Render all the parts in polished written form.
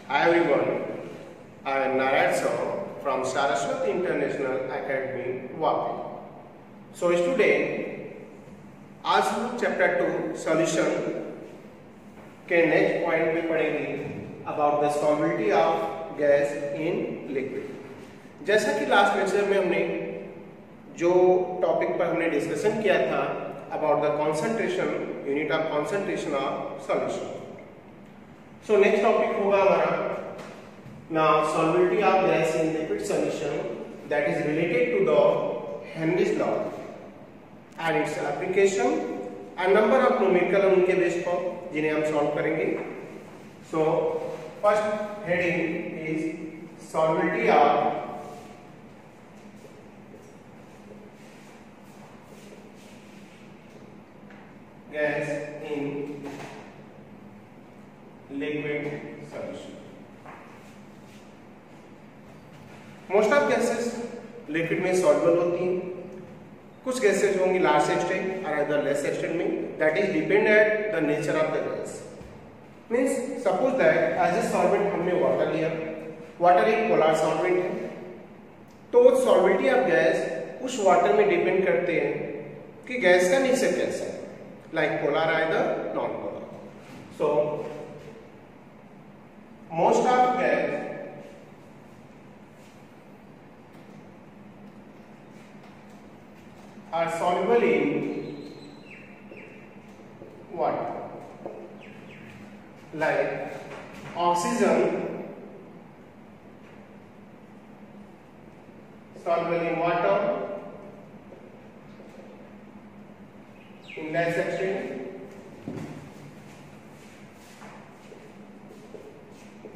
Hi everyone, I am Narayan Saur from Saraswati International Academy, Vapi. So student, आज हम chapter 2 solution के next point में पढ़ेंगे about the solubility of gas in liquid. जैसा कि last lecture में हमने जो टॉपिक पर हमने डिस्कशन किया था about the concentration, unit of concentration of solution. So next topic होगा हमारा now solubility of gas in liquid solution, that is related to the Henry's law and its application and number of numerical उनके base पर जिन्हें हम solve करेंगे। So first heading is solubility of gas in liquid solution। Most of gases liquid में soluble होती हैं। कुछ gases होंगी लार्ज एक्सटेंट और अदर लेस एक्सटेंट में, that is depend at the nature of the gas. Means suppose that as a solvent हमने water लिया, water एक पोलर सॉल्वेंट है, तो सॉल्युबिलिटी ऑफ गैस उस वाटर में डिपेंड करते हैं कि गैस का नेचर कैसा है, like polar either non polar. So most of gas are soluble in water, like oxygen soluble in water in less extreme,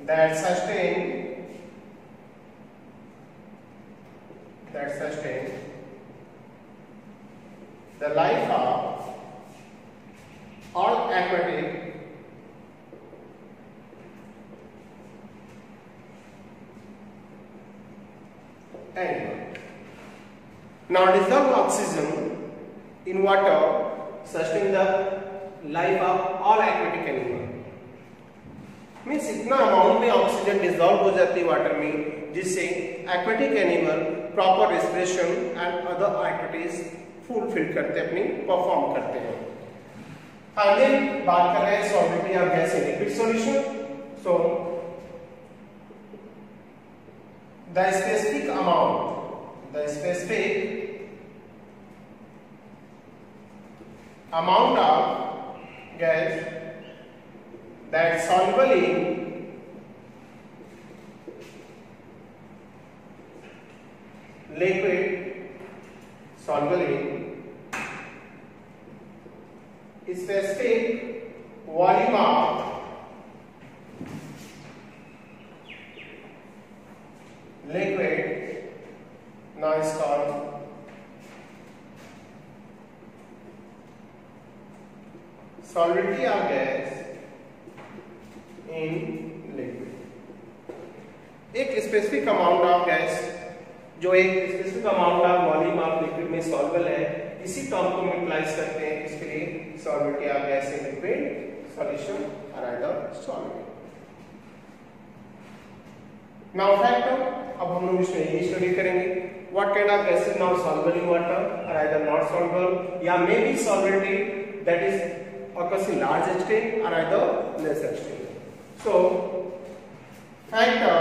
that sustain the life of all aquatic animal. Now dissolved oxygen in water sustain the life of all aquatic animal। Means इतना amount में oxygen dissolve हो जाती है water में जिससे aquatic animal proper respiration and other activities fulfil करते अपनी perform करते हैं। आगे बात कर रहे हैं solubility of gas in liquid solution. So the specific amount of gas that soluble in liquid, soluble in specific volume of liquid, now is called solubility of gas in liquid. एक specific amount of gas जो एक specific amount of volume of liquid में soluble है, इसी term को utilise करते हैं इसके लिए solubility of gas in liquid solution और आइदर सॉल्वेंट। नाउ फैक्टर, अब हम लोग इसमें ये स्टडी करेंगे what kind of gases now soluble in water और आइदर नॉट सॉल्युबल या may be solubility that is occurs in large extent or either less extent। So, factor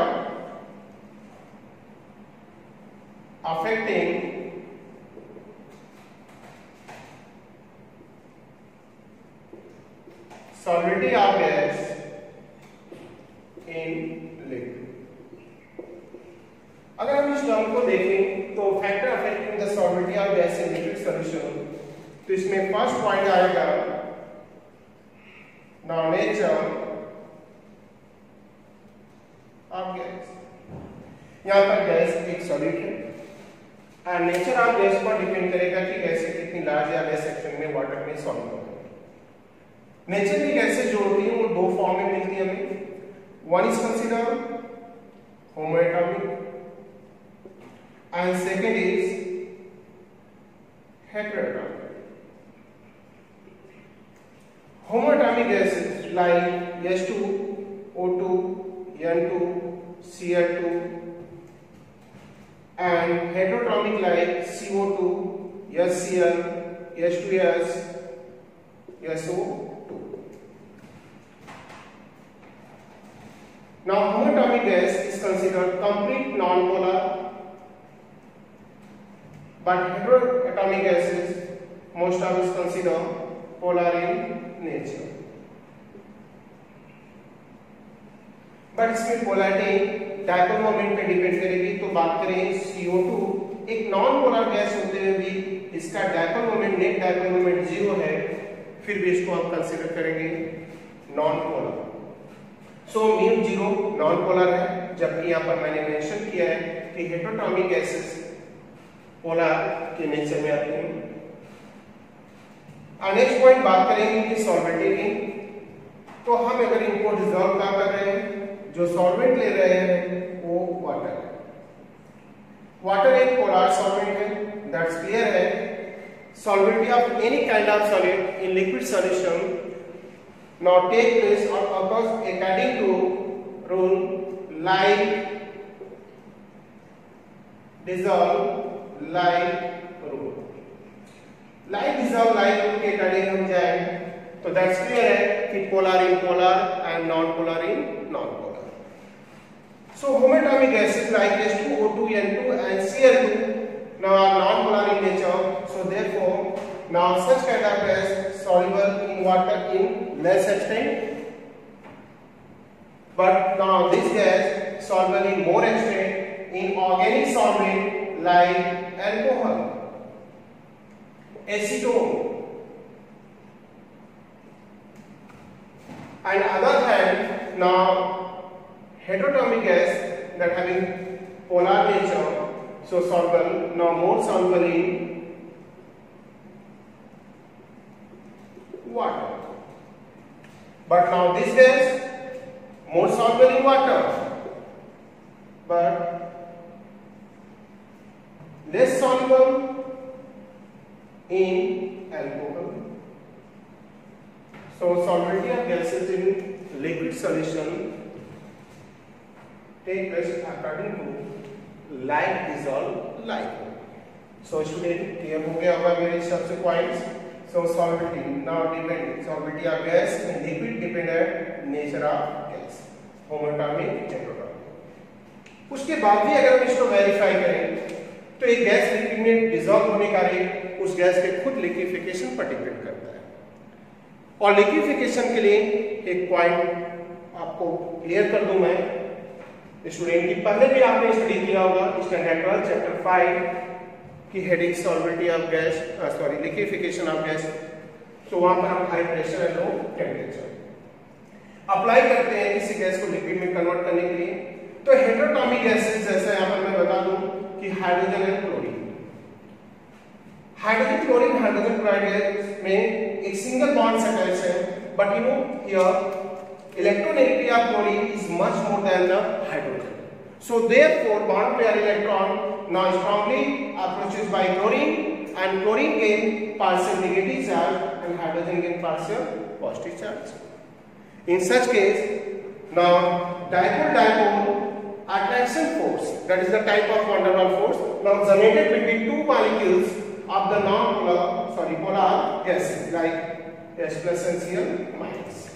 affecting solubility of gas in liquid। अगर हम इस term को देखें तो factor affecting the solubility of gas in liquid solution, तो इसमें first point आएगा now nature of gas। यहाँ पर गैस एक सॉलिड है और नेचर ऑफ गैस पर डिपेंड करेगा कि गैसें कितनी लार्ज या लेस एक्सटेंट में वाटर में सॉल्युबल है। नेचर की गैसें जो होती हैं वो दो फॉर्म में मिलती है हमें। One is considered homoatomic and second is heteroatomic। Homoatomic gases like H2, O2, N2Cl2, and heteratomic like CO2, HCl, H2S, SO2. Now homoatomic gas is considered complete non-polar, but heteroatomic gases most of us consider polar in nature. But इसमें polarity dipole moment पे depend करेगी। तो बात करें CO2, एक non polar gas होते हुए भी इसका dipole moment, net dipole moment 0 है, फिर भी इसको हम कंसीडर करेंगे non polar. So mu 0 non polar है, जबकि यहाँ पर मैंने मेंशन किया है कि हेटेरोटॉमिक गैसेस पोलर के नेचर में आती हैं। नेक्स्ट पॉइंट बात करेंगे कि सॉल्वेंटी की। तो हम अगर इनको डिसॉल्व कर रहे हैं, जो सॉल्वेंट ले रहे हैं वो वाटर है। वाटर एक पोलर सॉल्वेंट है, दैट्स क्लियर है। Solvency of any kind of solid in liquid solution now take place or occurs according to rule like dissolve like rule। like dissolve like rule के according हम जाए तो that's clear है कि polar in polar and non polar in non polar. So homoatomic gases like H2O2, N2 and Cl2 now are non-polar in nature, so therefore now such kind of gas soluble in water in less extent, but now this gas soluble in more extent in organic solvent like alcohol, acetone, and other hand now heteroatomic gas that having polar nature, so soluble now more soluble in water, but now this gas more soluble in water but less soluble in alcohol. So solubility of gases in liquid solution take place according to like dissolve like। So student clear हो गया होगा मेरे हिसाब से points. So solubility now depend solubility of gas and liquid dependent nature of gas, homoatomic, heteroatomic। उसके बाद भी अगर हम इसको वेरीफाई करें तो एक गैस लिक्विड में डिसॉल्व होने का रेट उस गैस के खुद लिक्विफिकेशन पर डिपेंड करता है। और लिक्विफिकेशन के लिए एक पॉइंट आपको क्लियर कर दूं मैं स्टूडेंट की, पहले भी आपने स्टडी किया होगा स्टैंडर्ड 12 चैप्टर 5 की heading solubility of gas, sorry liquefaction of gas. तो वहां पर हम high pressure and low temperature apply करते हैं किसी गैस को लिक्विड में कन्वर्ट करने के लिए। तो हेटेरोटॉमिक गैसेस जैसे यहाँ पर मैं बता दूं कि hydrogen and chlorine, hydrogen chlorine hydrogen chloride gas में एक सिंगल बॉन्ड से अटैच है, but you know here electronegativity of chlorine is much more than the hydrogen, so therefore bond pair electron now strongly approaches by chlorine and chlorine gain partial negative charge and hydrogen gain partial positive charge. In such case now dipole attraction force, that is the type of van der Waals force now generated between two molecules of the polar gases like H plus and Cl minus।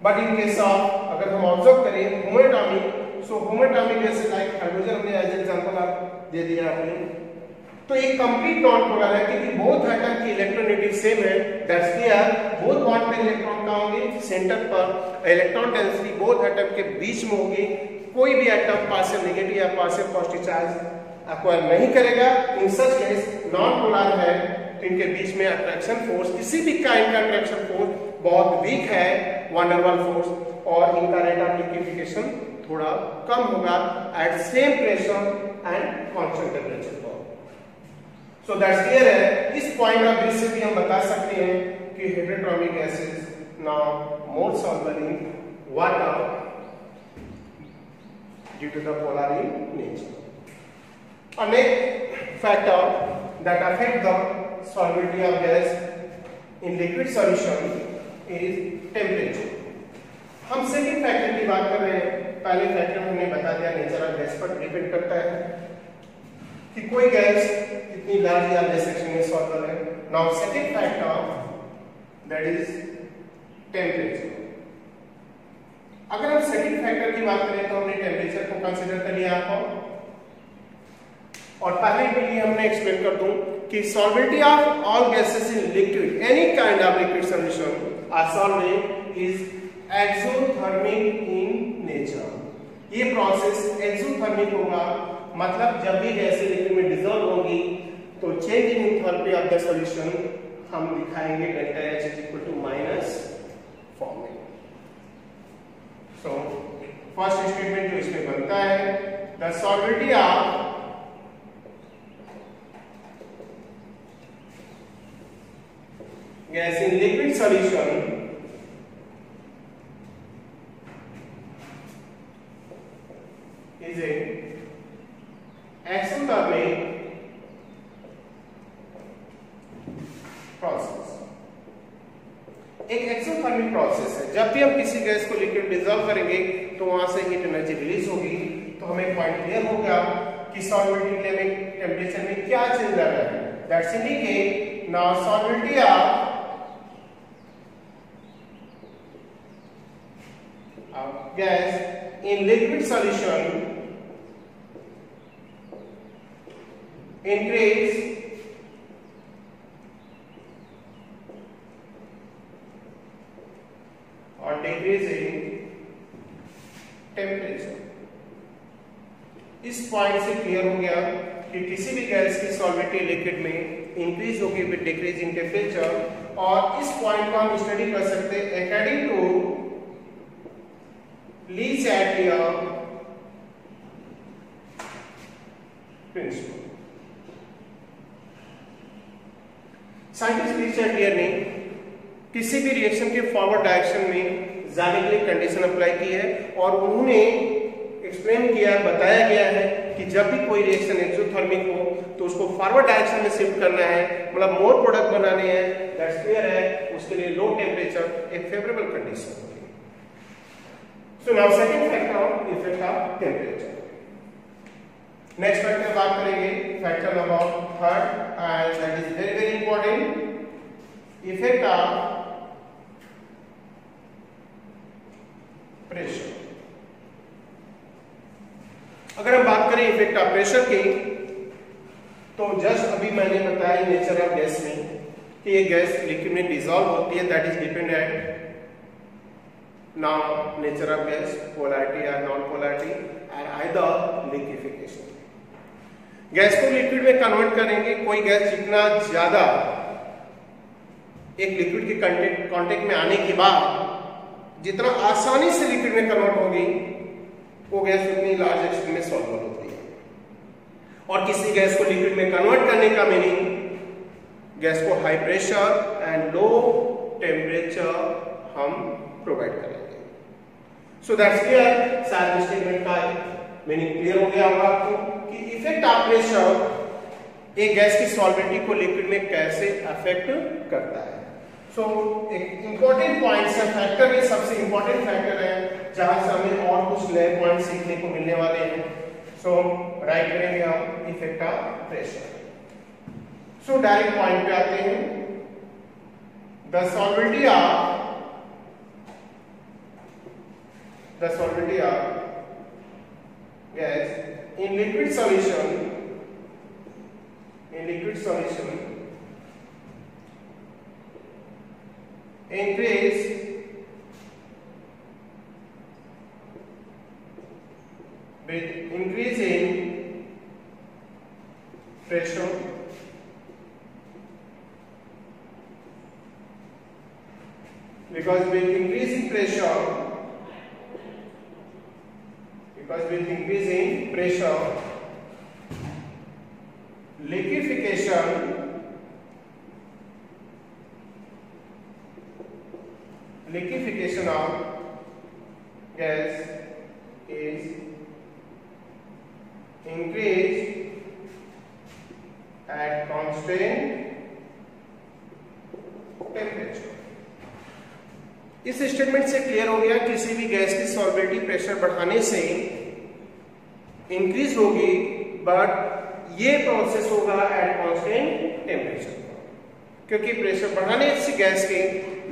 But in case of अगर हम observe करें होमोएटॉमिक, सो होमोएटॉमिक जैसे like hydrogen हमने as example आप दे दिया आपने, तो एक कंप्लीट नॉन पोलर है क्योंकि बोथ एटम की इलेक्ट्रोनेगेटिव सेम है, दैट्स क्लियर। बोथ बॉन्ड पे इलेक्ट्रॉन का होंगे सेंटर पर, इलेक्ट्रॉन डेंसिटी बोथ एटम के बीच में होगी, कोई भी एटम पार्शियल नेगेटिव या पार्शियल पॉजिटिव चार्ज एक्वायर नहीं करेगा। इन सच केस नॉन पोलर है तो इनके बीच में अट्रैक्शन फोर्स, किसी भी काइंड का अट्रैक्शन फोर्स बहुत वीक है, van der Waals फोर्स, और इनका रेट ऑफ लिक्विफिकेशन थोड़ा कम होगा at same pressure and constant temperature पर। सो दैट्स क्लियर है। इस पॉइंट ऑफ व्यू से भी हम बता सकते हैं कि heteroatomic gases now more soluble in water due to the polar in nature. A next factor that affect the solubility of gas in liquid solution is temperature। हम सेकंड फैक्टर की बात कर रहे हैं। पहले फैक्टर में हमने बता दिया नेचर ऑफ गैस पर डिपेंड करता है कि कोई गैस कितनी लार्ज या लेस सेक्शन में सॉल्युबल है। Now second factor that is temperature. अगर हम सेकंड फैक्टर की बात करें तो हमने टेम्परेचर को कंसीडर कर लिया आपको, और पहले के लिए हमने एक्सप्लेन कर दूं कि solubility of all gases in liquid any kind of liquid solution are solvent is exothermic in nature. ये प्रोसेस एक्सोथर्मिक होगा, मतलब जब भी गैसें लिक्विड में डिसॉल्व होगी तो change in enthalpy of the solution हम दिखाएंगे delta H is equal to minus form में। सो फर्स्ट स्टेटमेंट जो इसमें बनता है, the solubility of gas in liquid solution is a exothermic process। एक एक्सोथर्मिक प्रोसेस है। जब भी हम किसी गैस को लिक्विड डिसॉल्व करेंगे तो वहां से हीट एनर्जी रिलीज होगी। तो हमें पॉइंट क्लियर हो गया कि सॉल्वेबिलिटी लेवल टेंपरेचर में क्या चेंज आ रहा है। That's indicate now solubility of gas in liquid solution increase or decrease in temperature. इस पॉइंट से क्लियर हो गया कि किसी भी गैस की सॉल्वेबिलिटी लिक्विड में इंक्रीज होगी विद डिक्रीज इन टेम्परेचर, और इस पॉइंट को हम स्टडी कर सकते हैं according to Le Chatelier principle. Scientist Le Chatelier ने किसी भी रिएक्शन के फॉरवर्ड डायरेक्शन में जाने के लिए कंडीशन अप्लाई की है, और उन्होंने एक्सप्लेन किया, बताया गया है कि जब भी कोई रिएक्शन एक्सोथर्मिक हो तो उसको फॉरवर्ड डायरेक्शन में शिफ्ट करना है, मतलब मोर प्रोडक्ट बनाने हैं। दैट्स क्लियर है। उसके लिए लो टेम्परेचर एक फेवरेबल कंडीशन होगी। So now second factor of effect of temperature. Next factor बात करेंगे factor number third, and that is very very important, effect of pressure। अगर हम बात करें इफेक्ट ऑफ प्रेशर की, तो जस्ट अभी मैंने बताया नेचर ऑफ गैस में कि ये गैस लिक्विड में डिसॉल्व होती है, that is dependent now nature of gas, polarity or non-polarity, or either liquefaction। Gas को लिक्विड में कन्वर्ट करेंगे। कोई गैस जितना ज्यादा एक लिक्विड के कांटेक्ट में आने के बाद जितना आसानी से लिक्विड में कन्वर्ट होगी, वो गैस उतनी लार्ज एक्सटेंट में सॉल्युबल होती है। और किसी गैस को लिक्विड में कन्वर्ट करने का मीनिंग गैस को high pressure and low temperature हम प्रोवाइड करेंगे। सो दैट्स क्लियर। सारे स्टेटमेंट का मीनिंग क्लियर हो गया होगा आपको कि इफेक्ट ऑफ प्रेशर एक गैस की सॉल्वेबिलिटी को लिक्विड में कैसे अफेक्ट करता है। सो एक इंपॉर्टेंट पॉइंट है, फैक्टर में सबसे इंपॉर्टेंट फैक्टर है जहां से हमें और कुछ नए पॉइंट सीखने को मिलने वाले हैं। सो राइट करेंगे हम effect of pressure. So direct point पे आते हैं। The solubility of gas in liquid solution increase with increasing pressure, because with increasing pressure liquefaction of gas is increased at constant temperature। इस स्टेटमेंट से clear हो गया किसी भी gas की सॉल्युबिलिटी प्रेशर बढ़ाने से इंक्रीज होगी, बट ये प्रोसेस होगा एट कांस्टेंट टेम्परेचर, क्योंकि प्रेशर बढ़ाने से गैस के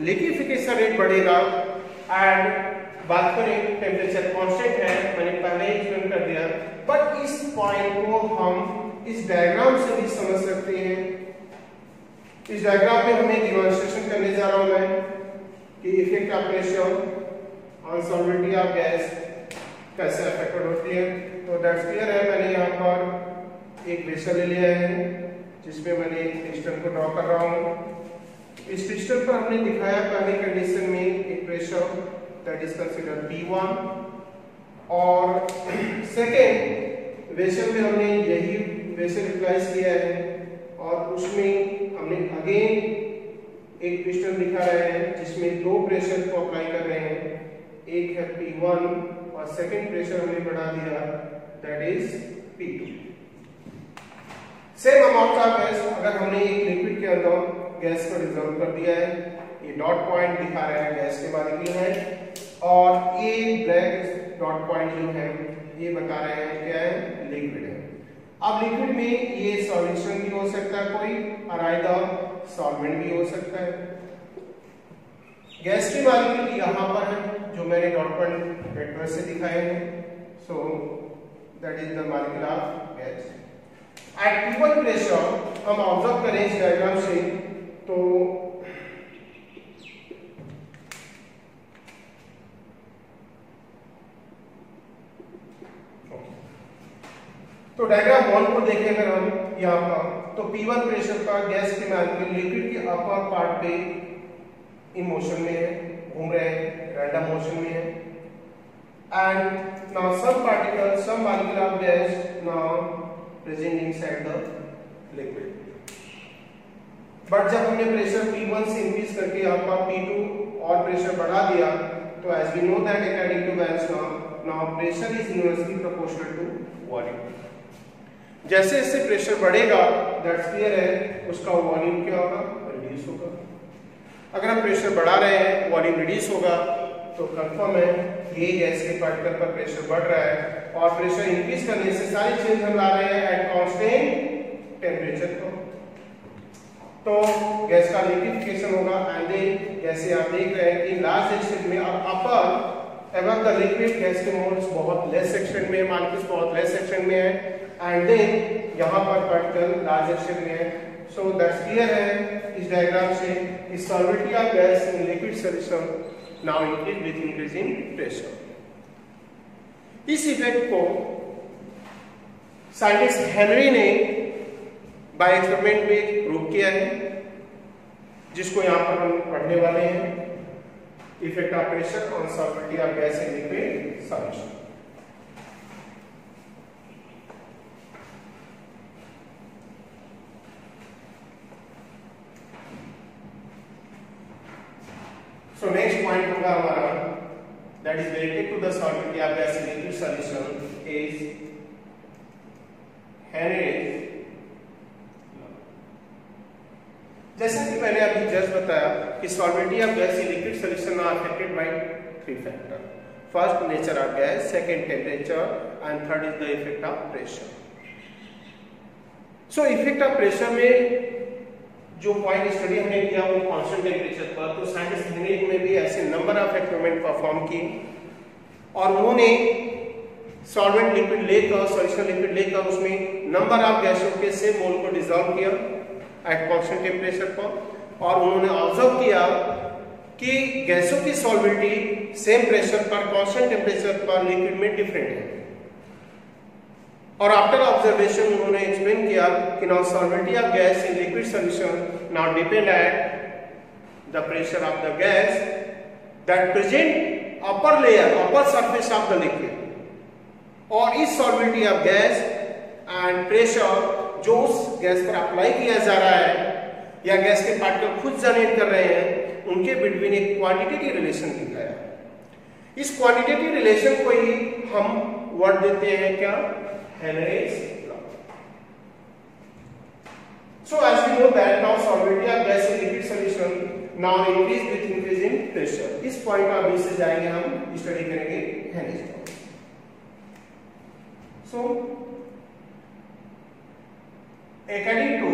लिक्विफिकेशन रेट बढ़ेगा। एंड बात करें टेम्परेचर कांस्टेंट है, मैंने पहले ही एक्सप्लेन कर दिया, बट इस पॉइंट को हम इस डायग्राम से भी समझ सकते हैं। इस डायग्राम में हमें डिमॉन्स्ट्रेशन करने जा रहा हूं मैं कि effect of pressure on solubility of gas कैसे अफेक्टेड होती है। तो दैट्स क्लियर है। मैंने यहाँ पर एक बेसल ले लिया है जिसमें मैंने एक पिस्टन को ड्रॉ कर रहा हूँ। इस पिस्टन पर हमने दिखाया पहली कंडीशन में एक pressure that is considered P1, और सेकेंड वेसल में हमने यही वेसल यूटिलाइज किया है और उसमें हमने अगेन एक पिस्टन दिखा रहे हैं जिसमें दो प्रेशर को अप्लाई कर रहे हैं, एक है P1 और सेकेंड प्रेशर हमने बढ़ा दिया that is P2। Same amount of gas अगर हमने एक लिक्विड के अंदर गैस को डिसॉल्व कर दिया है, ये डॉट पॉइंट दिखा रहा है गैस के मॉलिक्यूल है, और ये ब्लैक डॉट पॉइंट जो है ये बता रहे हैं क्या है, लिक्विड है। अब लिक्विड में ये सॉल्यूशन भी हो सकता है कोई, और आइदर सॉल्वेंट भी हो सकता है। गैस की मॉलिक्यूल यहाँ पर है जो मैंने डॉट पॉइंट वेक्टर से दिखाए हैं, so that is the molecule of gas. At P1 pressure हम ऑब्जर्व करें इस डायग्राम से तो डायग्राम 1 को देखें अगर हम यहाँ पर, तो P1 प्रेशर पर गैस की मॉलिक्यूल लिक्विड के अपर पार्ट पे इन मोशन में है, घूम रहे हैं, रैंडम मोशन में है। And now some particle, some molecule of gas now present inside the liquid. But जब हमने प्रेशर P1 से इंक्रीज करके यहाँ पर P2 और प्रेशर बढ़ा दिया, तो as we know that according to gas law, now pressure is inversely proportional to volume. जैसे जैसे प्रेशर बढ़ेगा दैट्स क्लियर है उसका वॉल्यूम क्या होगा, रिड्यूस होगा। अगर हम प्रेशर बढ़ा रहे हैं वॉल्यूम रिड्यूस होगा, तो कंफर्म है ये गैस के पार्टिकल पर प्रेशर बढ़ रहा है, और प्रेशर इंक्रीज करने से सारी चेंज हम ला रहे हैं एट कांस्टेंट टेम्परेचर को, तो गैस का लिक्विफिकेशन होगा। एंड देन जैसे आप देख रहे हैं कि लार्ज एक्सटेंट में और अपर एबव द लिक्विड गैस के मोल्स बहुत लेस एक्सटेंट में, मॉलिक्यूल्स बहुत लेस एक्सटेंट में है, एंड देन यहाँ पर पार्टिकल लार्ज एक्सटेंट में है। सो दैट्स क्लियर है इस डायग्राम से, इस solubility of gas in liquid solution now increase with increasing pressure. इस इफेक्ट को साइंटिस्ट हेनरी ने बाय एक्सपेरिमेंट में प्रूव किया है, जिसको यहाँ पर हम पढ़ने वाले हैं, effect of pressure on solubility of gas in liquid solution. So next point होगा हमारा that is related to the solubility of gas in liquid solution is Henry's law। जैसे कि मैंने अभी जस्ट बताया कि solubility of gas in liquid solution are affected by three factors: first nature of gas, second temperature, and third is the effect of pressure। So effect of pressure में जो point study हमने किया वो constant temperature पर, तो scientist Henry ने भी ऐसे नंबर ऑफ एक्सपेरिमेंट परफॉर्म किए और उन्होंने सॉल्वेंट लिक्विड लेकर, सॉल्यूशन लिक्विड लेकर उसमें नंबर ऑफ गैसों के सेम मोल को डिसॉल्व किया एट कांस्टेंट टेम्परेचर पर, और उन्होंने ऑब्जर्व किया कि गैसों की सॉल्युबिलिटी सेम प्रेशर पर कांस्टेंट टेम्परेचर पर लिक्विड में डिफरेंट है। और आफ्टर ऑब्जर्वेशन उन्होंने एक्सप्लेन किया कि now solubility of gas in liquid solution now depend at the pressure of the gas that present upper layer, upper surface of the liquid, और इस solubility of gas and pressure जो उस gas पर apply किया जा रहा है या गैस के पार्टिकल खुद जनरेट कर रहे हैं, उनके बिटवीन एक क्वांटिटेटिव रिलेशन दिखाया। इस क्वांटिटेटिव रिलेशन को ही हम वर्ड देते हैं क्या, Henry's law। So as we know that now solubility of gas in liquid solution now increase with increase in pressure. इस पॉइंट ऑफ व्यू से जाएंगे, हम स्टडी करेंगे Henry's law. So according to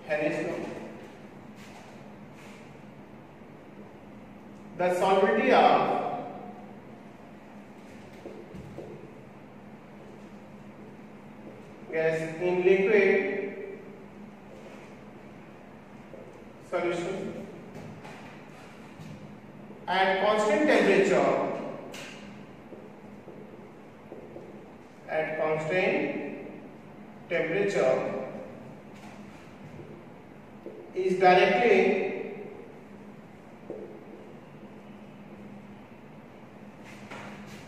Henry's law, the solubility of gas in liquid solution at constant temperature is directly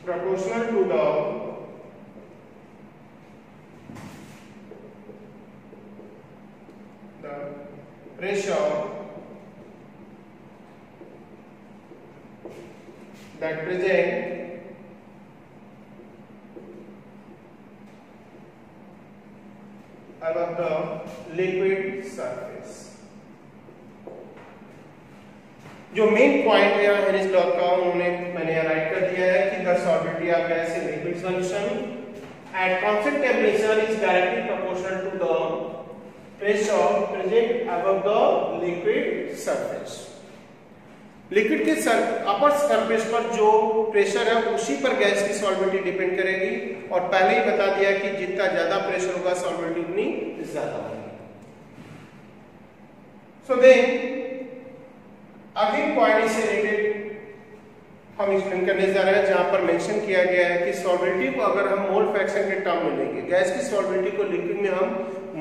proportional to the pressure that present above the liquid surface। जो main point है Henry's law का मैंने write कर दिया है कि the solubility of gas in liquid solution at constant temperature is directly proportional to the pressure present above the liquid surface. Liquid के upper surface पर जो प्रेशर है उसी पर गैस की सॉल्युबिलिटी डिपेंड करेगी, और पहले ही बता दिया कि जितना ज्यादा प्रेशर होगा सॉल्युबिलिटी उतनी ज्यादा होगी। सो देन अगले पॉइंट से रिलेटेड हम एक्सप्लेन करने जा रहे हैं, जहां पर मेंशन किया गया है कि सॉल्युबिलिटी को अगर हम मोल फ्रैक्शन के टर्म में लेंगे, गैस की सॉल्युबिलिटी को लिक्विड में हम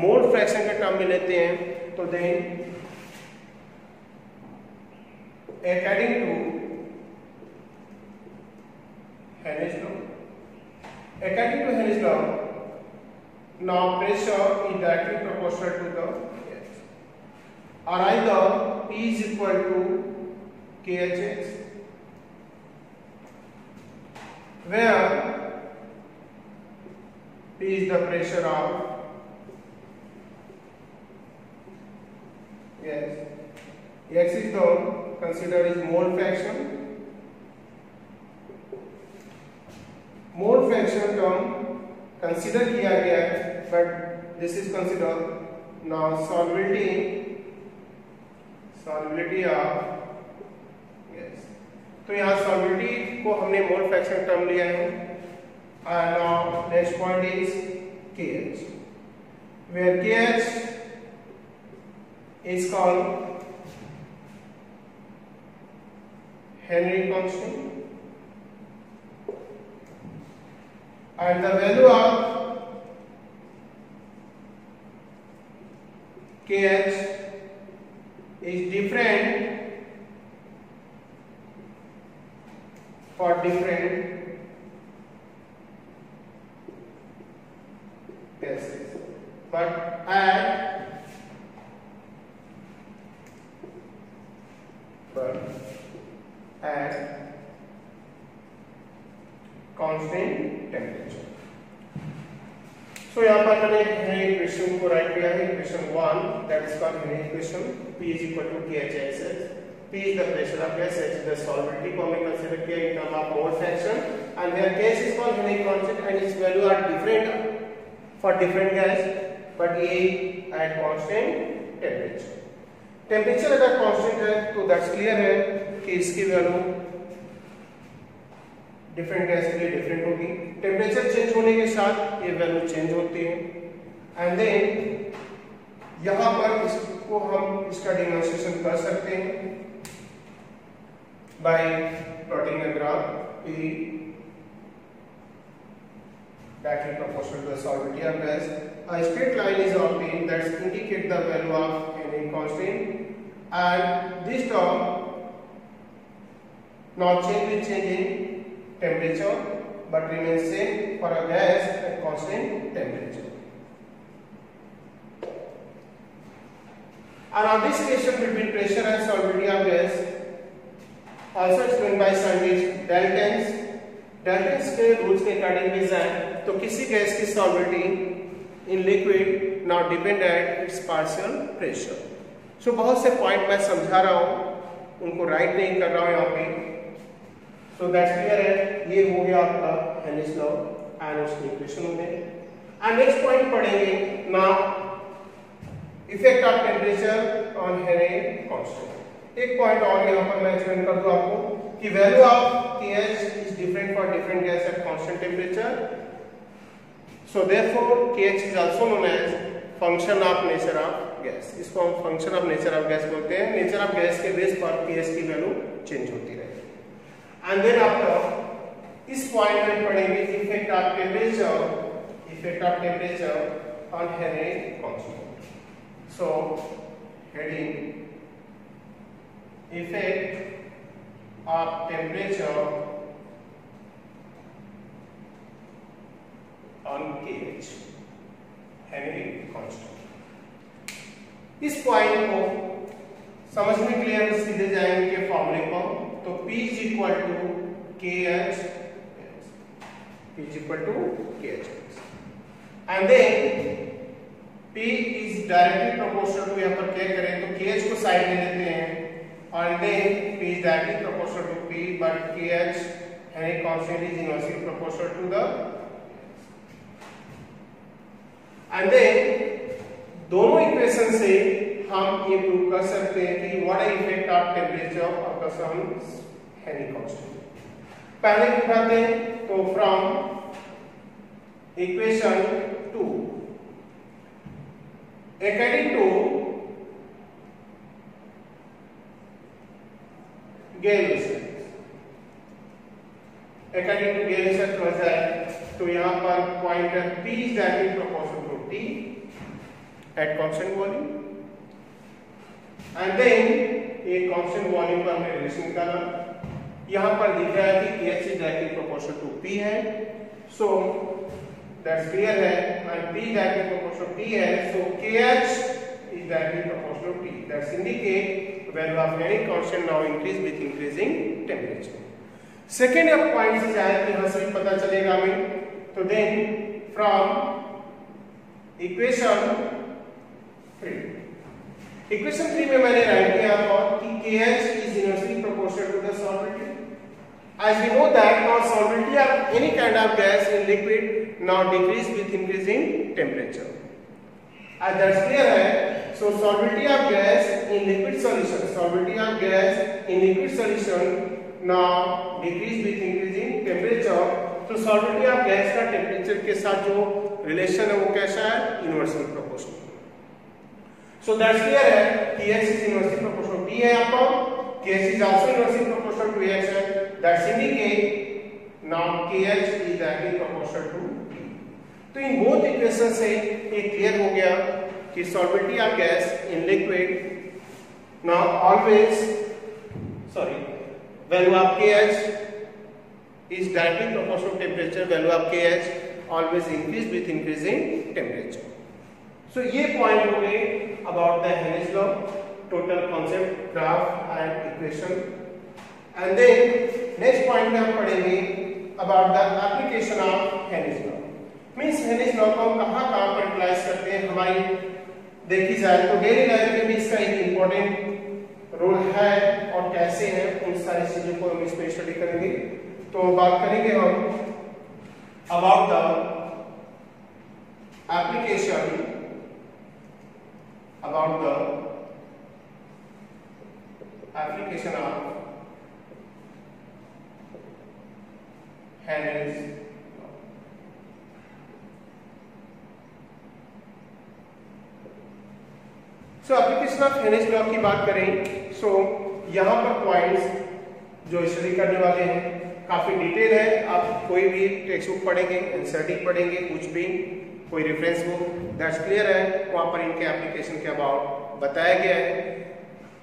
मोल फ्रैक्शन के टर्म में लेते हैं, तो then according to Henry's law, now pressure is directly proportional to the gas, or either P is equal to kHx, where P is the pressure of gas, X is the consider is mole fraction। Mole fraction term consider किया गया है, but this is consider now solubility of gas. तो यहाँ solubility को हमने mole fraction term लिया है। Now next point is KH, where KH is called Henry constant, and the value of KH is different for different gases, but at constant temperature। So यहाँ पर मैंने equation को right किया है, equation 1 that is called Henry equation, P is equal to KHSS, P is the pressure of gas, H is the solubility को हमने consider किया in terms of mole fraction, and where KH is called Henry constant and its value are different for different gas, but A at constant temperature। Temperature अगर constant है तो that's clear है कि इसकी value different gas के लिए different होगी। Temperature change होने के साथ ये वैल्यू चेंज होती है, एंड देन यहां पर इसको हम इसका डेमोंस्ट्रेशन कर सकते हैं bye plotting a graph P directly proportional to the solubility of gas। A straight line is obtained that indicate the value of Henry constant, and this term not change with change in temperature but remains same for a gas at constant temperature। And on this relation between pressure and solubility of gas also explained by scientists Dalton's के rules के according भी जाए तो किसी gas की solubility in liquid now depend at its partial pressure. So बहुत से point मैं समझा रहा हूं, उनको राइट नहीं कर रहा हूं यहाँ पे। सो दैट्स क्लियर है। ये हो गया आपका हेनिस लॉ एंड उसकी इक्वेशन हो गई। एंड नेक्स्ट पॉइंट पढ़ेंगे now effect of temperature on Henry constant. एक पॉइंट और यहाँ पर मैं एक्सप्लेन कर दूं आपको कि value of KH is different for different gas at constant temperature. So therefore KH is also known as function of nature of gas. इसको हम function of nature of gas बोलते हैं। नेचर ऑफ गैस के base पर KH की value change होती रहेगी। And then after इस पॉइंट में पढ़ेंगे effect of temperature on Henry constant. So heading effect of temperature on KH Henry constant. इस पॉइंट को समझने के लिए हम सीधे जाएंगे फॉर्मूले पर। तो P is equal to KH, P is equal to KH and then P is directly proportional to, यहाँ पर क्या करें तो KH को साइड में लेते हैं और then P is directly proportional to P but KH Henry constant is inversely proportional to the and then दोनों इक्वेशन से हम ये प्रूव कर सकते हैं कि what is effect of temperature of the sun Henry constant. पहले उठाते हैं तो from equation 2 according to Gay तो यहां पर pointer P is directly proportional to T at constant volume and then एक कांस्टेंट वॉल्यूम का हमने रिलेशन निकाला। यहां पर दिख रहा है कि KH is directly proportional to P है। सो दैट्स क्लियर है and P directly proportional to T है। So KH is directly proportional to T। That's indicate value of Henry constant now increase with increasing temperature. Second of point से जाए कि यहां से भी पता चलेगा हमें। तो देन फ्रॉम इक्वेशन 3 में मैंने राइट किया कि KH is inversely proportional to the solubility. As we know that now solubility of any kind of gas in liquid now decrease with increasing temperature. As that's clear है, so solubility of gas in liquid solution now decrease with increasing temperature. तो solubility of gas का temperature के साथ जो relation है वो कैसा है? Inversely proportional. So that's clear है कि X is inversely proportional to T है यहाँ पर, KH is also inversely proportional to X है, that's indicate now KH is directly proportional to T। तो इन both इक्वेशन से ये क्लियर हो गया कि solubility of gas in liquid now always value of KH is directly proportional to temperature, value of KH always increase with increasing temperature। So ये point हो गए about the Henry's law, total concept, graph and equation। And then next point में हम पढ़ेंगे about the application of Henry's law। Means Henry's law को हम कहाँ पर utilize करते हैं, हमारी देखी जाए तो डेली लाइफ में भी इसका एक इम्पोर्टेंट रोल है और कैसे है उन सारी चीजों को हम इसमें स्टडी करेंगे। तो बात करेंगे हम about the application of Henry's law। So application of Henry's law की बात करें सो यहाँ पर पॉइंट्स जो स्टडी करने वाले हैं काफी डिटेल है। आप कोई भी टेक्स्ट बुक पढ़ेंगे, एनसीईआरटी पढ़ेंगे, कुछ भी कोई रेफरेंस बुक, दैट्स क्लियर है, वहां पर इनके एप्लीकेशन के अबाउट बताया गया है।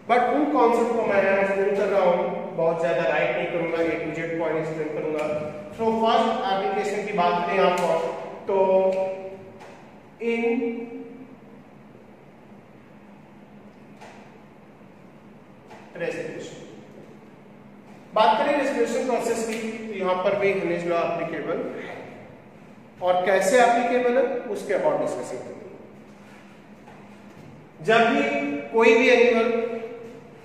बट उन कॉन्सेप्ट को मैं एक्सप्लेन कर रहा हूँ, बहुत ज्यादा राइट नहीं करूंगा, A to Z point explain करूंगा। सो फर्स्ट एप्लीकेशन की बात करें यहाँ पर तो इन रेस्पिरेशन बात करें रेस्पिरेशन प्रोसेस की तो यहाँ पर भी Henry's लॉ एप्लीकेबल है। और कैसे एप्लीकेबल है उसके अबाउट डिस्कसिंग करेंगे। जब भी कोई भी एनिमल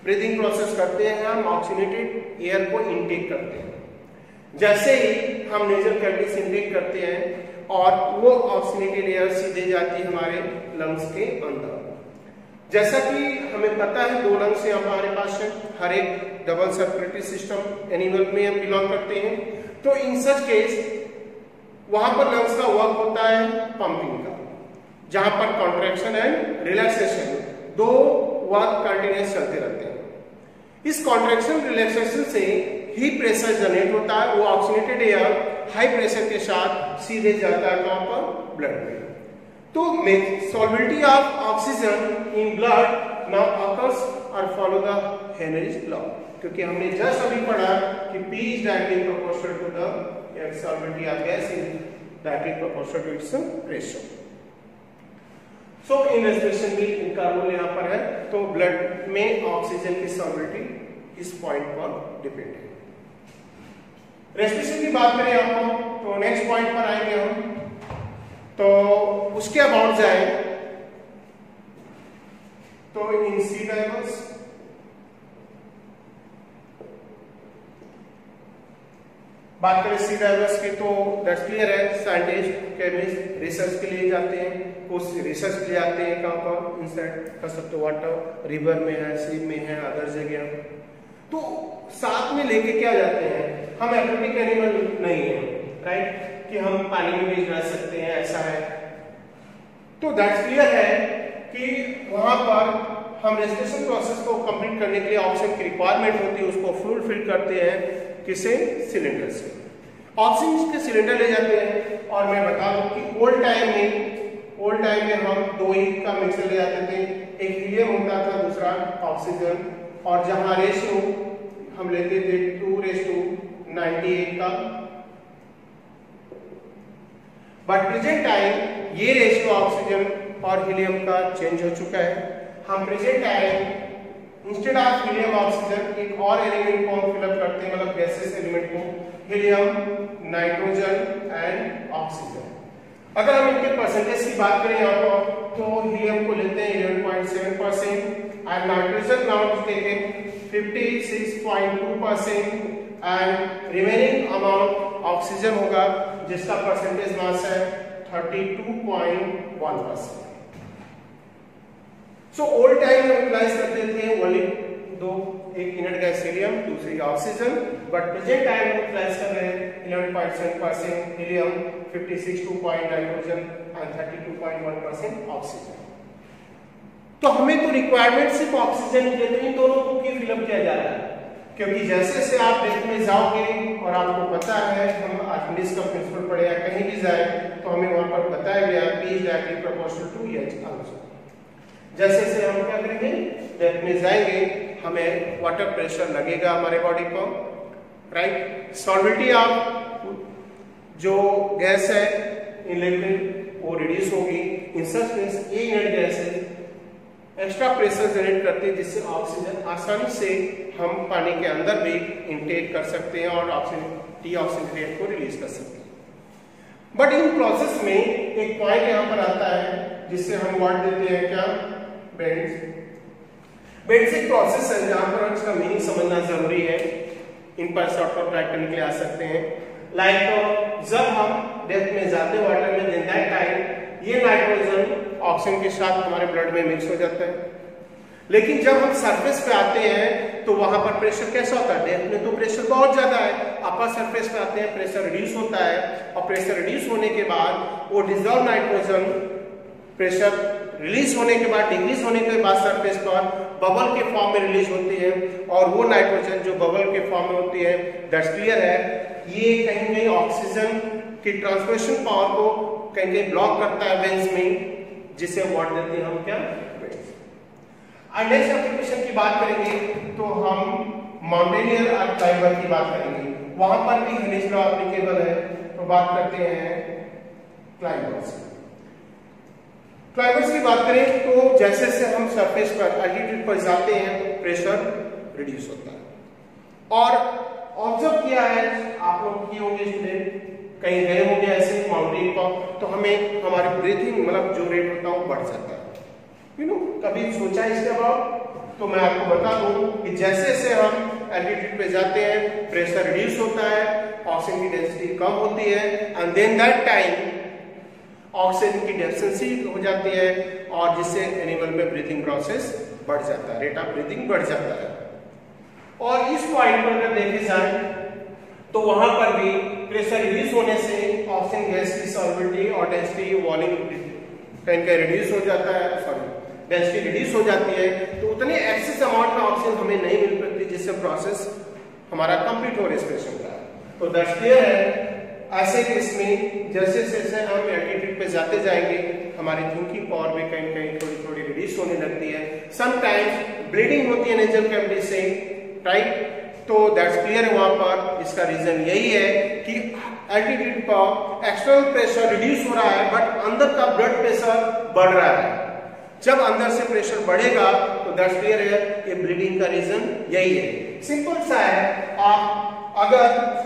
ब्रीदिंग प्रोसेस करते हैं हम ऑक्सीनेटेड एयर को इनटेक करते हैं। जैसे ही हम नेजल कैविटी से इनटेक करते हैं और वो ऑक्सीनेटेड एयर सीधे जाती है हमारे लंग्स के अंदर। जैसा कि हमें पता है 2 लंग्स यहाँ हमारे पास है, हर एक डबल सर्कुलेटरी सिस्टम एनिमल में हम बिलोंग करते हैं। तो इन सच केस वहां पर लंग्स का वर्क होता है पंपिंग का, जहां पर कॉन्ट्रैक्शन एंड रिलैक्सेशन दो वर्क कंटिन्यूस चलते रहते हैं। इस कॉन्ट्रैक्शन रिलैक्सेशन से ही प्रेशर जनरेट होता है, वो ऑक्सीनेटेड एयर हाई प्रेशर के साथ सीधे जाता है कहां पर, ब्लड में। तो solubility of oxygen in blood now occurs और फॉलो द हेनरीज लॉ, क्योंकि हमने जस्ट अभी पढ़ा कि P is directly proportional to the solubility of gas is directly proportional to its pressure. So in respiration भी इनका रोल यहाँ पर है। तो ब्लड में ऑक्सीजन की सॉल्युबिलिटी इस पॉइंट पर डिपेंड है। रेस्पिरेशन की बात करें आपको तो नेक्स्ट पॉइंट पर आएंगे हम, तो उसके अबाउट जाए तो इन सी डायवर्स बात करें सी डायवर्स की तो दैट्स क्लियर है, साइंटिस्ट केमिस्ट रिसर्च के लिए जाते हैं, कुछ रिसर्च के लिए जाते हैं कहां पर, इनसाइड फर्स्ट वाटर रिवर में है, सी में है, अदर जगह। तो साथ में लेके क्या जाते हैं, हम एक्वेटिक एनिमल नहीं है राइट, कि हम पानी में भी रह सकते हैं ऐसा है। तो दैट्स क्लियर है कि वहां पर हम रेस्पिरेशन प्रोसेस को कंप्लीट करने के लिए ऑक्सीजन की रिक्वायरमेंट होती है, उसको फुलफिल करते हैं किसे, सिलेंडर से। ऑक्सीजन के सिलेंडर ले जाते हैं और मैं बता दूं कि ओल्ड टाइम में हम 2 ही का मिक्सर ले जाते थे, एक हीलियम होता था, दूसरा ऑक्सीजन, और जहां रेशियो हम लेते थे 2:98 का। बट प्रेजेंट टाइम ये रेशियो ऑक्सीजन और हीलियम का चेंज हो चुका है। हम present time instead of helium oxygen एक और एलिमेंट को हम फिलअप करते हैं, मतलब गैसेस एलिमेंट को, हीलियम, नाइट्रोजन एंड ऑक्सीजन। अगर हम इनके परसेंटेज की बात करें यहाँ पर तो हीलियम को लेते हैं 11.7% and nitrogen now is taken 56.2% and remaining amount oxygen होगा जिसका परसेंटेज मास है 32.1%। सो ओल्ड टाइम में यूटिलाइज करते थे ओनली 2, एक इनर्ट गैस हीलियम, दूसरी ऑक्सीजन, बट प्रेजेंट टाइम में यूटिलाइज कर रहे हैं 11.7% हीलियम, 56.2% नाइट्रोजन एंड 32.1% ऑक्सीजन। तो हमें तो रिक्वायरमेंट सिर्फ ऑक्सीजन की है, इन दोनों को क्यों फिलअप किया जा रहा है, क्योंकि जैसे से आप डेथ में जाओगे और आपको पता है, हम आर्किमिडीज का प्रिंसिपल पढ़े या कहीं भी जाए तो हमें वहां पर बताया गया P is directly proportional to H also। जैसे से हम क्या करेंगे, डेथ में जाएंगे, हमें वाटर प्रेशर लगेगा हमारे बॉडी पर, राइट। सॉल्युबिलिटी ऑफ जो गैस है इन लिक्विड वो रिड्यूस होगी। इन सच केस ये इनर्ट गैस है एक्स्ट्रा प्रेशर जनरेट करती है, जिससे ऑक्सीजन आसानी से हम पानी के अंदर भी इनटेक कर सकते हैं और ऑक्सीजन को रिलीज कर सकते हैं। बट इन प्रोसेस में एक पॉइंट यहाँ पर आता है जिससे हम वर्ड देते हैं क्या, बेंड्स एक प्रोसेस है जहां पर इसका मीनिंग समझना जरूरी है, इन पर शॉर्ट कट ट्राई करने के लिए आ सकते हैं। लाइक जब हम डेथ में जाते वाटर में दिन दैट टाइम ये नाइट्रोजन ऑक्सीजन के साथ हमारे ब्लड में मिक्स हो जाता है, लेकिन जब हम सरफेस पे आते हैं तो वहां पर प्रेशर कैसा होता है, डेथ में तो प्रेशर बहुत ज्यादा है, अपर सरफेस पे आते हैं प्रेशर रिड्यूस होता है, और प्रेशर रिड्यूस होने के बाद वो डिसॉल्व नाइट्रोजन प्रेशर रिलीज होने के बाद, डिक्रीज होने के बाद सरफेस पर बबल के फॉर्म में रिलीज होती है, और वो नाइट्रोजन जो बबल के फॉर्म में होती है, दैट्स क्लियर है, ये कहीं कहीं ऑक्सीजन की ट्रांसपोर्टेशन पावर को कहीं कहीं ब्लॉक करता है वेन्स में, जिसे वर्ड देते हैं हम क्या, वेन्स। नेक्स्ट एप्लीकेशन की बात करेंगे तो हम माउंटेनियर और क्लाइंबर की बात करेंगे, वहां पर भी हेनरीज लॉ एप्लीकेबल है। तो बात करते हैं क्लाइंबर्स। क्लाइंबर्स की बात करें तो जैसे से हम सरफेस पर एल्टीट्यूड पर जाते हैं तो प्रेशर रिड्यूस होता है, और ऑब्जर्व किया है आप लोग किए होंगे स्टूडेंट कहीं गए होंगे ऐसे माउंटेन पर, तो हमें हमारी ब्रीथिंग मतलब जो रेट होता है वो बढ़ जाता है। कभी सोचा इसके अबाउट? तो मैं आपको बता दूं कि जैसे जैसे हम एल्टीट्यूड पे जाते हैं प्रेशर रिड्यूस होता है, ऑक्सीजन की डेंसिटी कम होती है, and then that time oxygen की डेफिशिएंसी हो जाती है, और जिससे एनिमल में ब्रीथिंग प्रोसेस बढ़ जाता है, रेट ऑफ ब्रीथिंग बढ़ जाता है। और इस पॉइंट पर अगर देखे जाए तो वहां पर भी प्रेशर रिड्यूस होने से ऑक्सीजन गैस की सॉल्युबिलिटी और डेंसिटी वॉल्यूम कहीं कहीं रिड्यूस हो जाता है, सॉरी डेंसिटी रिड्यूस हो जाती है, तो उतने एक्सेस अमाउंट में ऑक्सीजन हमें नहीं मिल पाती जिससे प्रोसेस हमारा कंप्लीट हो रेस्पिरेशन का। तो दैट्स क्लियर है। ऐसे केस में जैसे जैसे हम एल्टीट्यूड पे जाते जाएंगे हमारी थिंकिंग पावर भी कहीं कहीं थोड़ी थोड़ी रिड्यूस होने लगती है, समटाइम्स ब्लीडिंग होती है नेजल कैविटी से, राइट। तो दैट्स क्लियर है। वहां पर इसका रीजन यही है कि एल्टीट्यूड पर एक्सटर्नल प्रेशर रिड्यूस हो रहा है बट अंदर का ब्लड प्रेशर बढ़ रहा है। जब अंदर से प्रेशर बढ़ेगा तो दैट्स क्लियर है कि ब्लीडिंग का रीजन यही है। सिंपल सा है, अगर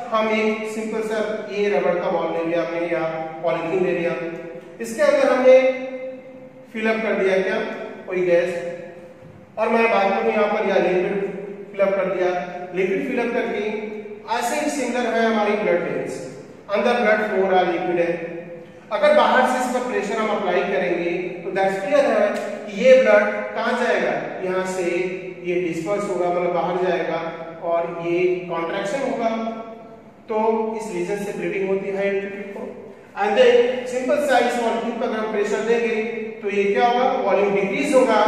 हम एक सिंपल सा ये रबड़ का बॉल ले लिया हमने या पॉलीथीन ले लिया, इसके अंदर हमने फिलअप कर दिया क्या कोई गैस, और मैं बात करूं यहाँ पर या लिक्विड फिलअप कर दिया, लिक्विड फिलअप करके ऐसे ही सिमिलर है हमारी ब्लड वेन्स, अंदर ब्लड फ्लो हो रहा लिक्विड है। अगर बाहर से इसका प्रेशर हम अप्लाई करेंगे तो दैट्स क्लियर है कि ये ब्लड कहाँ जाएगा, यहाँ से ये डिस्पर्स होगा मतलब बाहर जाएगा और ये कॉन्ट्रैक्शन होगा, तो इस रीजन से ब्लीडिंग होती है एल्टीट्यूड को। एंड देन सिंपल सा इस मॉलिक्यूल पर हम प्रेशर देंगे तो ये क्या होगा, वॉल्यूम डिक्रीज होगा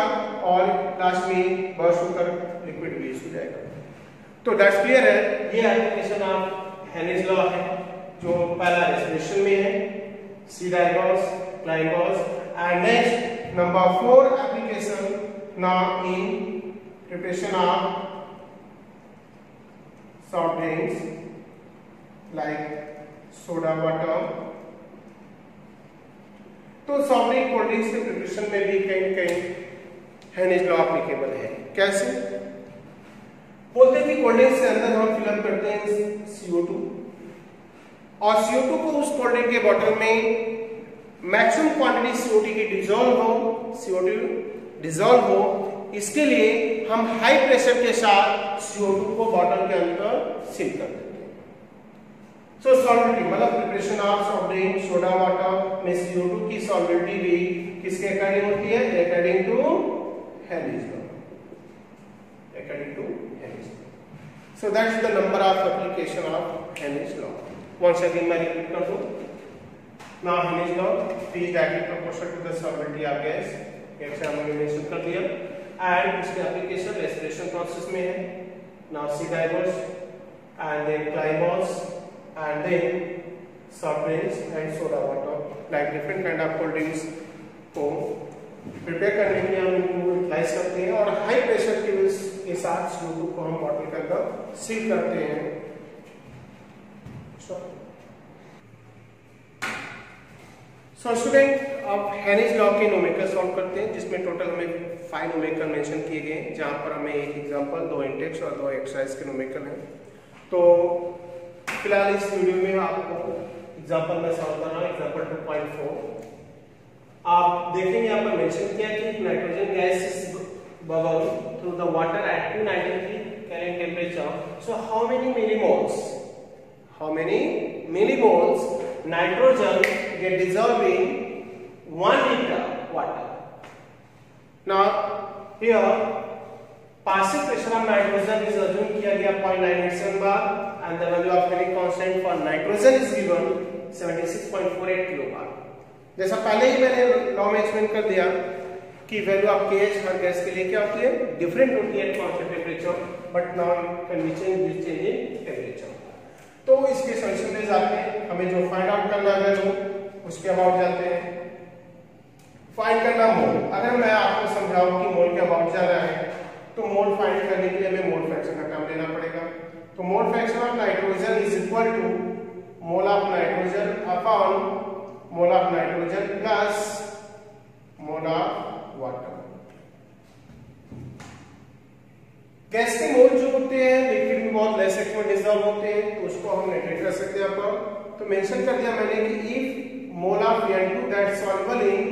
और लास्ट में बर्स्ट होकर लिक्विड रिलीज हो जाएगा। तो दैट्स क्लियर है। ये एप्लीकेशन ऑफ हेनिस लॉ है जो पहला रेस्पिरेशन में है, सी डायगोस, ग्लाइकोस, and next number 4 application now in preparation of soft drinks like soda water. तो सॉफ्ट ड्रिंक कोल्ड ड्रिंक्स के प्रिपरेशन में भी कहीं कहीं हेनिस लॉ एप्लीकेबल है। कैसे बोलते हैं कि कोल्ड ड्रिंक्स के अंदर हम फिलअप करते हैं CO2 और CO2 को उस कोल्ड ड्रिंक के बॉटल में मैक्सिमम क्वांटिटी CO2 की CO2 डिसॉल्व हो, इसके लिए हम हाई प्रेशर के साथ CO2 को बॉटल के अंदर सील कर देते हैं। सो सॉल्युबिलिटी मतलब preparation of soft drink soda water में CO2 की सॉल्युबिलिटी भी किसके अकॉर्डिंग होती है, according to Henry's law, according to Henry's law. So that's the number of application of Henry's law. Once again मैं repeat कर दूं। Now Henry's law is directly proportional to the solubility of gas, जैसे हमने mention कर दिया, and इसके application respiration process में है। Now C diagonals and then glycols and then soft drinks and soda water like different kind of cold drinks को prepare करने के लिए हम इनको यूटिलाइज करते हैं और हाई प्रेशर के साथ CO2 को हम बॉटल के अंदर सील करते हैं। सो स्टूडेंट अब हेनिस लॉ के न्यूमेरिकल सॉल्व करते हैं जिसमें टोटल हमें 5 न्यूमेरिकल मेंशन किए गए हैं, जहां पर हमें एक एग्जांपल, 2 इंडेक्स और 2 एक्सरसाइज के न्यूमेरिकल हैं। तो फिलहाल इस वीडियो में आपको एग्जांपल में सॉल्व कर रहा हूं, एग्जांपल 2.4। आप देखेंगे यहाँ पर मेंशन किया कि nitrogen gas is bubble through the water at 293 Kelvin temperature. So how many millimoles nitrogen get dissolved in 1 liter water? Now here partial pressure of nitrogen is assumed किया गया 0.987 bar and the value of Planck constant for nitrogen is given 76.48 kilobar। जैसा पहले ही मैंने law में explain कर दिया कि value of KH her gas के लिए क्या होती है, डिफरेंट होती है constant temperature, but now can be change with change in temperature. तो इसके सॉल्यूशन में जाते हैं, हमें जो फाइंड आउट करना है वैल्यू उसके अबाउट जाते हैं। फाइंड करना मोल, अगर मैं आपको समझाऊं कि मोल के अबाउट जाना है तो मोल फाइंड करने के लिए हमें मोल फ्रैक्शन का टर्म लेना पड़ेगा। तो mole fraction of nitrogen is equal to mole of nitrogen upon mole of nitrogen plus mole of water. Gas के मोल जो होते हैं लिक्विड में बहुत लेस एक्स में डिसॉल्व होते हैं, तो उसको हम नेगलेक्ट कर सकते हैं। तो मेंशन कर दिया मैंने कि if mole of N2 that soluble in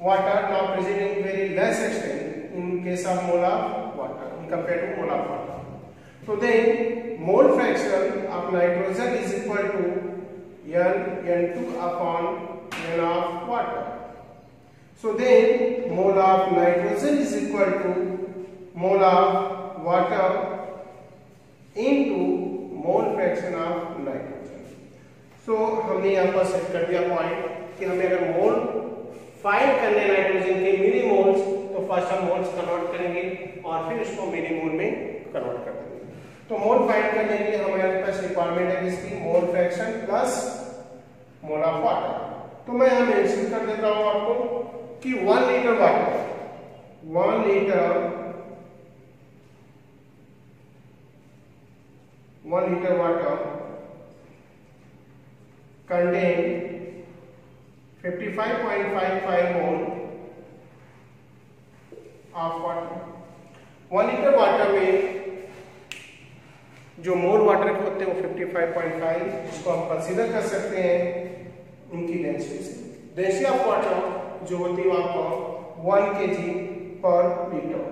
water now present in very less extent in case of mole of water in compared to mole of water. So then mole fraction of nitrogen is equal to N2 upon N of water. So then mole of nitrogen is equal to mole of water into mole fraction of nitrogen. So हमने यहाँ पर set कर दिया point कि हमें अगर मोल find करने nitrogen के मिली मोल्स तो फर्स्ट हम मोल्स कन्वर्ट करेंगे और फिर उसको मिली मोल में कन्वर्ट कर देंगे। तो मोल फाइंड करने के लिए हमारे पास रिक्वायरमेंट है इसकी mole fraction plus mole of water. तो मैं यहाँ मेंशन कर देता हूँ आपको कि 1 litre water 1 litre water contain 55.55 mole of water। 1 litre water में जो मोल वाटर के होते हैं वो 55.5, जिसको हम कंसीडर कर सकते हैं इनकी डेंसिटी से। डेंसिटी ऑफ वाटर जो होती है आपको 1 kg पर लीटर।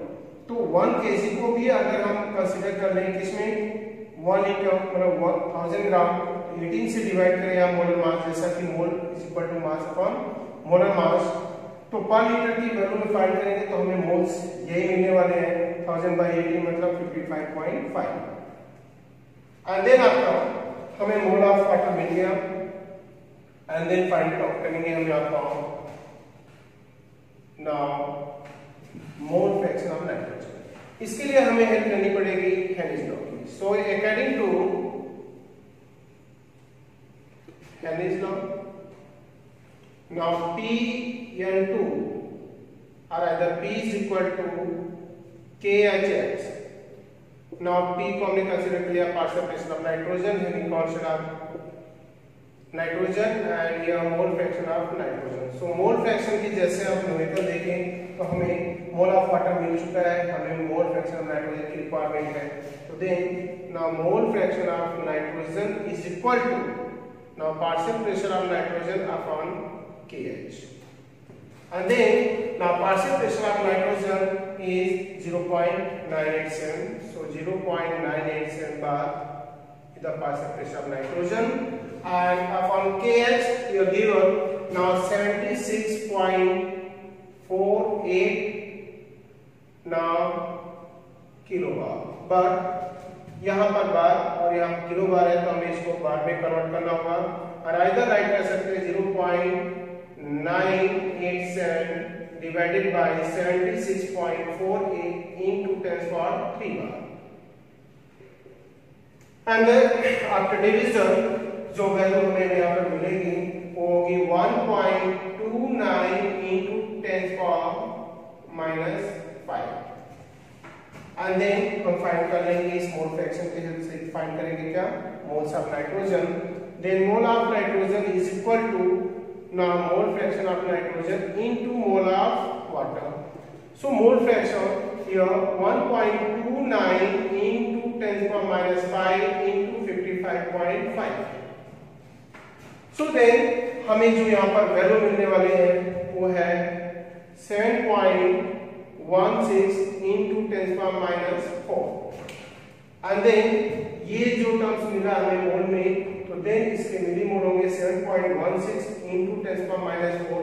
तो 1 kg को भी अगर हम कंसीडर कर लें किसमें 1 लीटर मतलब 1000 ग्राम 18 से डिवाइड करें या मोलर मास, जैसा कि mole is equal to mass upon molar mass. तो पर लीटर की वैल्यू में फाइंड करेंगे तो हमें मोल्स यही मिलने वाले हैं 1000/18 मतलब 55.5। एंड देन आपका हमें मोल ऑफ वाटर मिल गया एंड देन फाइंड आउट करेंगे हम यहाँ पर now mole fraction of nitrogen. इसके लिए हमें हेल्प करनी पड़ेगी हेनिस लॉ की। So according to Henry's law, now Pn2 or either P is equal to KHX। now P को हमने कंसीडर किया पार्शियल फ्रैक्शन ऑफ नाइट्रोजन, यानी कांस्टेंट ऑफ नाइट्रोजन एंड यह मोल fraction of nitrogen. So mole fraction की जैसे आप numerical देखें तो हमें मोल ऑफ वाटर मिल चुका है, हमें मोल फ्रैक्शन ऑफ नाइट्रोजन की रिक्वायरमेंट है। तो then now mole fraction of nitrogen is equal to now partial pressure of nitrogen upon KH, and then now partial pressure of nitrogen is 0.987, so 0.987 bar is the partial pressure of nitrogen, and upon KH you are given now 76.48 now kilobar, but यहाँ पर बार और यहाँ kilo बार है तो हमें इसको बार में convert करना होगा और आइदर राइट कर सकते हैं 0.987 divided by 76.48 into 10⁻³ bar. And after division जो वैल्यू हमें यहाँ पर मिलेगी वो होगी 1.29 into 10⁻⁻⁵। एंड देन हम फाइंड कर लेंगे इस मोल फ्रैक्शन के हेल्प से फाइंड करेंगे क्या moles of nitrogen. Then mole of nitrogen is equal to now mole fraction of nitrogen into mole of water. So mole fraction here 1.29 into 10⁻⁵ into 55.5। So then हमें जो यहाँ पर value मिलने वाले हैं वो है 7.16 into 10⁻⁴। एंड देन ये जो टर्म्स मिला हमें मोल में तो देन इसके मिली मोल होंगे 7.16 into 10⁻⁴,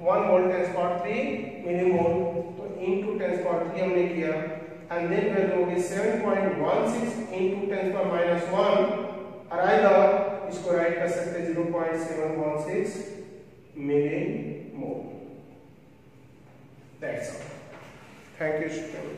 1 मोल 10⁻³ मिली मोल, तो into 10⁻³ हमने किया एंड देन वैल्यू होगी 7.16 into 10⁻⁴, और आइदर इसको राइट कर सकते हैं 0.716 millimole. That's all. Thank you, student.